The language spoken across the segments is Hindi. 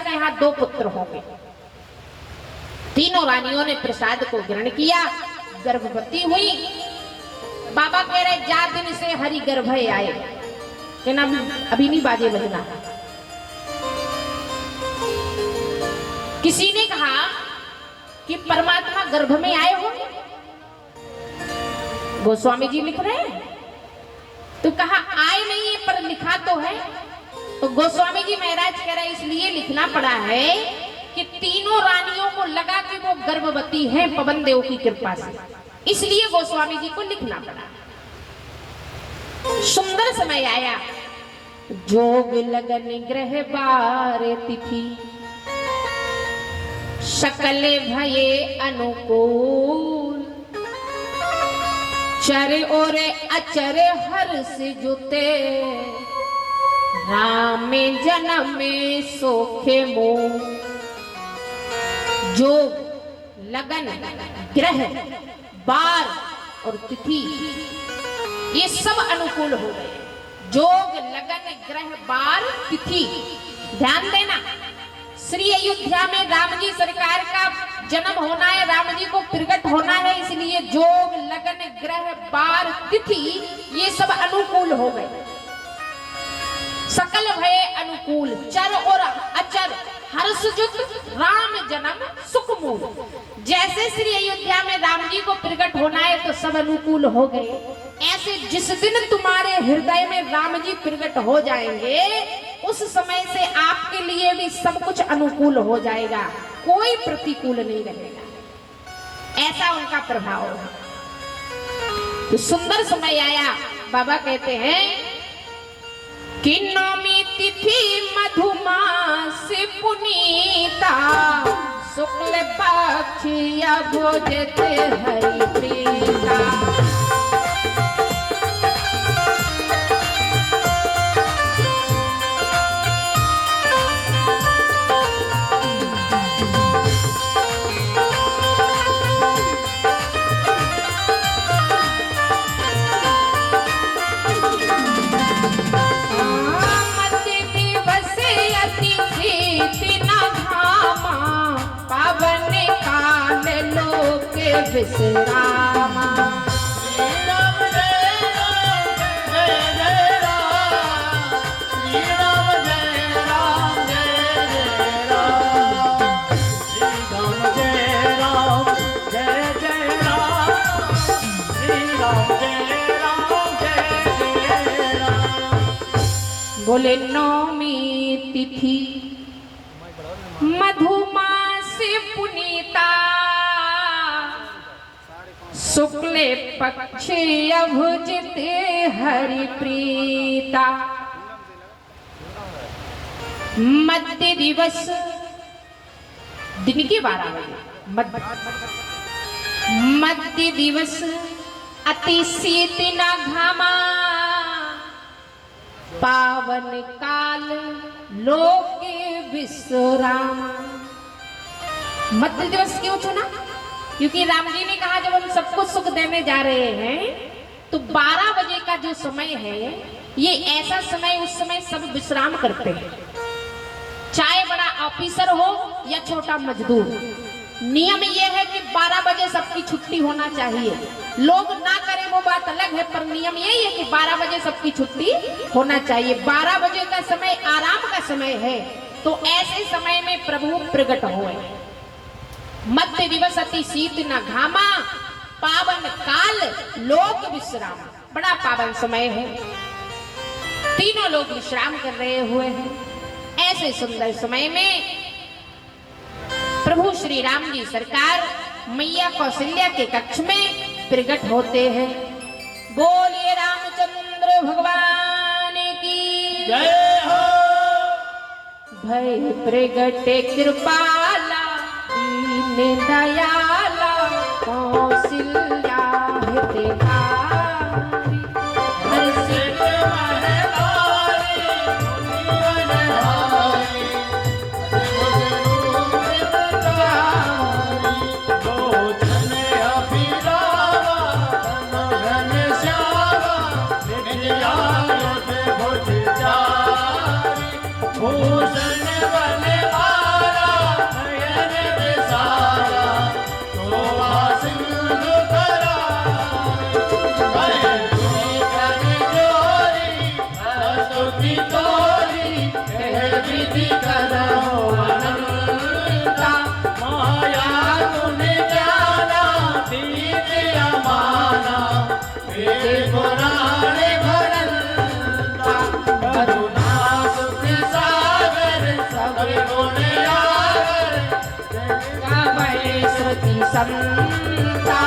के यहाँ 2 पुत्र होंगे। तीनों रानियों ने प्रसाद को ग्रहण किया, गर्भवती हुई। बाबा कह रहे जा दिन से हरि गर्भ आए, कहना अभी नहीं बाजे बजना। किसी ने कहा कि परमात्मा गर्भ में आए होंगे, गोस्वामी जी लिख रहे हैं। तो कहा आए नहीं है पर लिखा तो है। तो गोस्वामी जी महाराज कह रहे इसलिए लिखना पड़ा है कि तीनों रानियों को लगा कि वो गर्भवती हैं पवन देव की कृपा से, इसलिए गोस्वामी जी को लिखना पड़ा। सुंदर समय आया, जोग लगन ग्रह बार तिथि, सकल भये अनुकूल, चर और अचर हर्ष जुते, राम जन्म सोखे मोह। जोग लगन ग्रह बार और तिथि ये सब अनुकूल हो गए। जोग लगन ग्रह बार तिथि, ध्यान देना। श्री अयोध्या में राम जी सरकार का जन्म होना है, राम जी को प्रकट होना है, इसलिए जोग लगन ग्रह बार तिथि ये सब अनुकूल हो गए। सकल भय अनुकूल, चर और अचर हर्षजुत, राम जन्म सुखमूल। जैसे श्री अयोध्या में राम जी को प्रकट होना है तो सब अनुकूल हो गए, ऐसे जिस दिन तुम्हारे हृदय में राम जी प्रकट हो जाएंगे उस समय से आपके लिए भी सब कुछ अनुकूल हो जाएगा, कोई प्रतिकूल नहीं रहेगा। ऐसा उनका प्रभाव है। तो सुंदर समय आया। बाबा कहते हैं कि नौमी तिथि मधुमास पुनीता, शुक्ल पक्ष भोजते हरि प्रीता। विश्रामा श्री राम जय राम जय जय राम, श्री राम जय राम जय जय राम, श्री राम जय राम जय जय राम, श्री राम जय राम जय जय राम। बोले नौमी तिथि मधुमास पुनीता, शुक्ल पक्ष भुजित हरि प्रीता। मध्य दिवस, दिन के 12 बजे मध्य दिवस, अति शीत न घामा, पावन काल लोक विश्राम। मध्य दिवस क्यों चुना? क्योंकि राम जी ने कहा जब हम सबको सुख देने जा रहे हैं तो 12 बजे का जो समय है ये ऐसा समय, उस समय सब विश्राम करते हैं, चाहे बड़ा ऑफिसर हो या छोटा मजदूर। नियम ये है कि 12 बजे सबकी छुट्टी होना चाहिए। लोग ना करें वो बात अलग है, पर नियम यही है कि 12 बजे सबकी छुट्टी होना चाहिए। 12 बजे का समय आराम का समय है, तो ऐसे समय में प्रभु प्रकट हुए। मध्य दिवस अति शीत न घामा, पावन काल लोक विश्राम। बड़ा पावन समय है, तीनों लोग विश्राम कर रहे हुए हैं। ऐसे सुंदर समय में प्रभु श्री राम जी सरकार मैया कौशल्या के कक्ष में प्रकट होते हैं। बोलिए रामचंद्र भगवान की जय हो। भय प्रगटे कृपाला दीन दयाला, कौशल्या हितकारी, हर्षित महतारी मुनि वनहारी, अद्भुत रूप तारी, लोचन अभिरामा तन घन श्यामा, विद्यायुध भुज चारी, भूषण बलवारी गुण आवर गावै श्रुति संता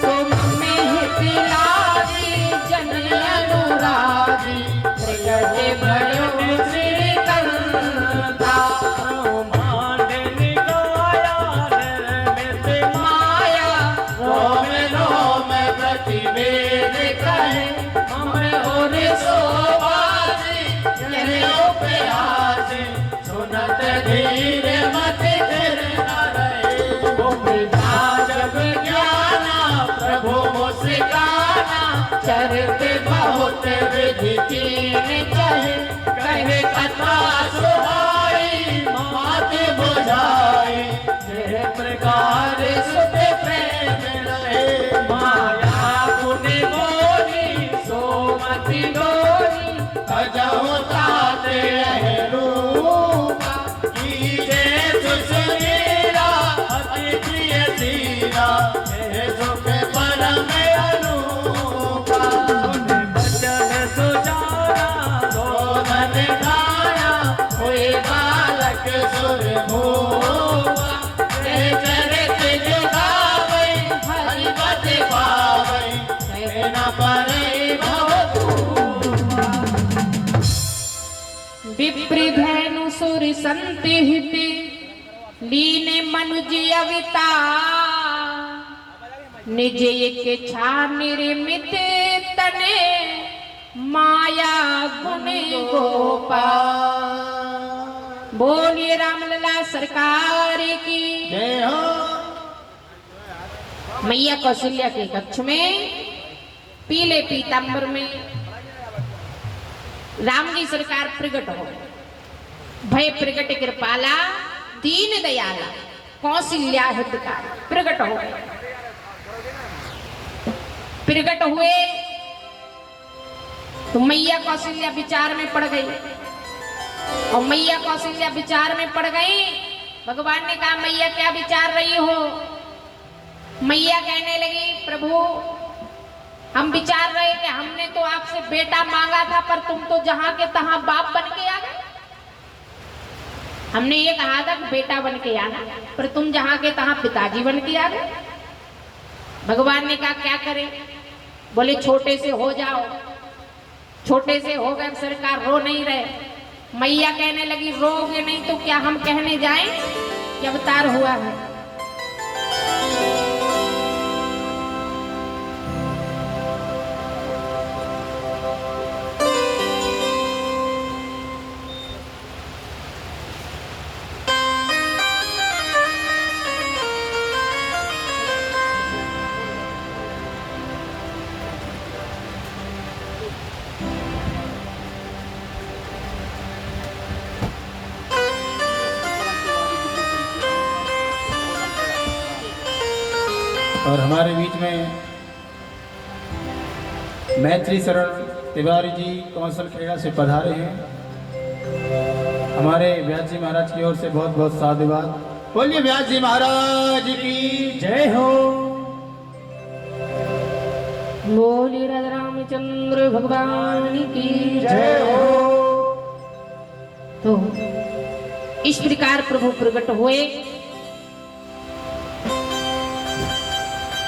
सुम में पिलारी जन अनुरागी प्रगटे भयो श्रीकंता ब्रह्मांड निकाया निर्मित माया रोम रोम प्रतिवेद कहे हम और सोबासी चले उपयासी सुनत धीर मति फिर न रहे भूमिका जब ज्ञाना प्रभु मुस्काना चरते बहुत विधि कीन चाहे कहे कथा सुहाई मात बुझाई जिस प्रकार सुत प्रेम रहे माया गुण मोही सोमति गोरी अजहु ताते रूपा कीजे सुशीला अति प्रिय सीरा हे सुख परम अनुपा बचन सुजाना रोदन गाना हुए बालक सुर भूपा हे चरित जुगावै हरि पद पावै हे न परै भवतूपा विप्रधेनु सुर संति हिते लीने मनुज अविता निज एक छा निर्मित तने माया गुण गोपा बोलिए रामलला सरकार की जय हो मैया कौशल्या के कक्ष में पीले पीतांबर में राम जी सरकार प्रकट हो भय प्रकट कृपाला दीन दयाला कौशल्या हितकारी प्रकट हो गए प्रकट हुए तो मैया कौशल्या विचार में पड़ गई और मैया कौशल्या विचार में पड़ गई भगवान ने कहा मैया क्या विचार रही हो मैया कहने लगी प्रभु हम विचार रहे कि हमने तो आपसे बेटा मांगा था पर तुम तो जहां के तहां बाप बन के आ गए हमने ये कहा था कि बेटा बन के आना पर तुम जहां के तहां पिताजी बन के आ गए भगवान ने कहा क्या करें बोले छोटे से हो जाओ छोटे से हो गए सरकार रो नहीं रहे मैया कहने लगी रोगे नहीं तो क्या हम कहने जाएं कि अवतार हुआ है और हमारे बीच में मैत्री शरण तिवारी जी कौशल खेड़ा से पधारे हैं हमारे व्यास जी महाराज की ओर से बहुत बहुत साधुवाद बोलिए व्यास जी महाराज की जय हो बोलिए राजा रामचंद्र भगवान की जय हो तो इस प्रकार प्रभु प्रकट हुए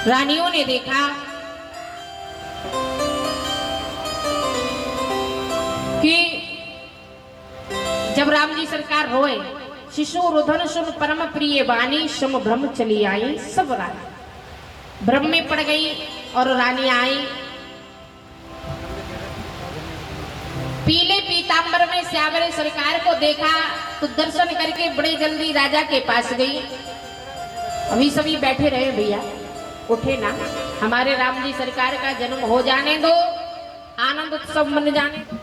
रानियों ने देखा कि जब राम जी सरकार रोए शिशु रुधन सुन परम प्रिय वाणी सम भ्रम चली आई सब रानी भ्रम में पड़ गई और रानी आई पीले पीतांबर में श्यामले सरकार को देखा तो दर्शन करके बड़े जल्दी राजा के पास गई अभी सभी बैठे रहे भैया उठे ना हमारे राम जी सरकार का जन्म हो जाने दो आनंद उत्सव मन जाने दो